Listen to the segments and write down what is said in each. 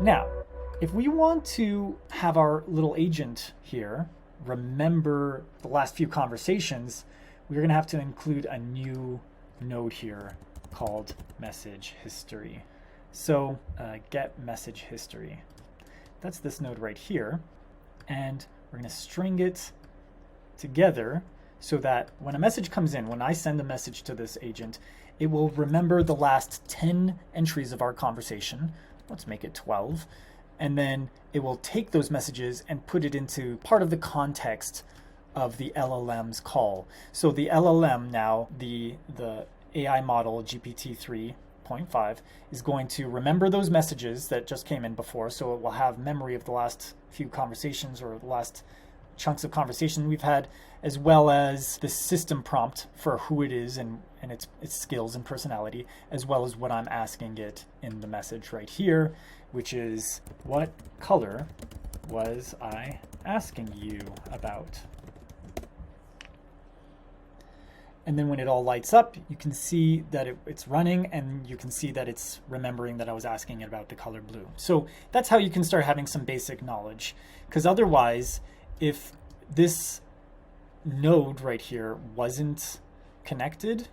Now, if we want to have our little agent here remember the last few conversations, we're going to have to include a new node here called message history. So get message history. That's this node right here. And we're going to string it together so that when a message comes in, when I send a message to this agent, it will remember the last 10 entries of our conversation. Let's make it 12. And then it will take those messages and put it into part of the context of the LLM's call. So the LLM now, the AI model GPT-3.5 is going to remember those messages that just came in before. So it will have memory of the last few conversations or the last chunks of conversation we've had, as well as the system prompt for who it is and its skills and personality, as well as what I'm asking it in the message right here, which is, what color was I asking you about? And then when it all lights up, you can see that it's running, and you can see that it's remembering that I was asking it about the color blue. So that's how you can start having some basic knowledge. Because otherwise, if this node right here wasn't connected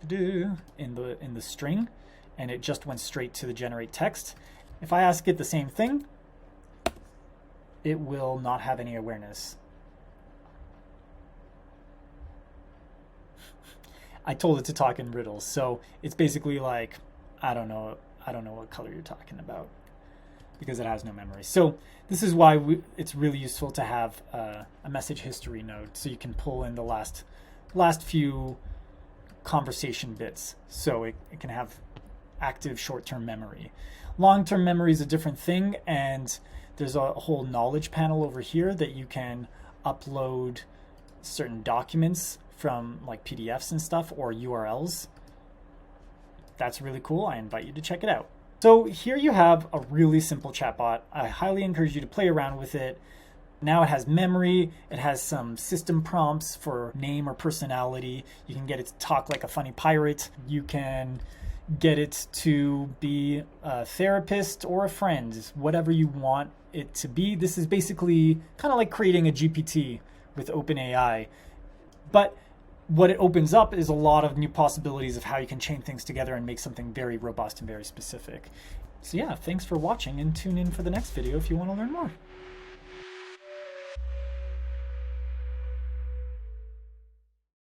in the string, and it just went straight to the generate text, if I ask it the same thing, it will not have any awareness. I told it to talk in riddles, so it's basically like, I don't know what color you're talking about, because it has no memory. So this is why it's really useful to have a message history node, so you can pull in the last few conversation bits, so it can have active short-term memory. Long-term memory is a different thing, and there's a whole knowledge panel over here that you can upload certain documents from, like PDFs and stuff, or URLs. That's really cool. I invite you to check it out. So here you have a really simple chatbot. I highly encourage you to play around with it. Now it has memory, it has some system prompts for name or personality. You can get it to talk like a funny pirate. You can get it to be a therapist or a friend, whatever you want it to be. This is basically kind of like creating a GPT with OpenAI. But what it opens up is a lot of new possibilities of how you can chain things together and make something very robust and very specific. So yeah, thanks for watching, and tune in for the next video if you want to learn more.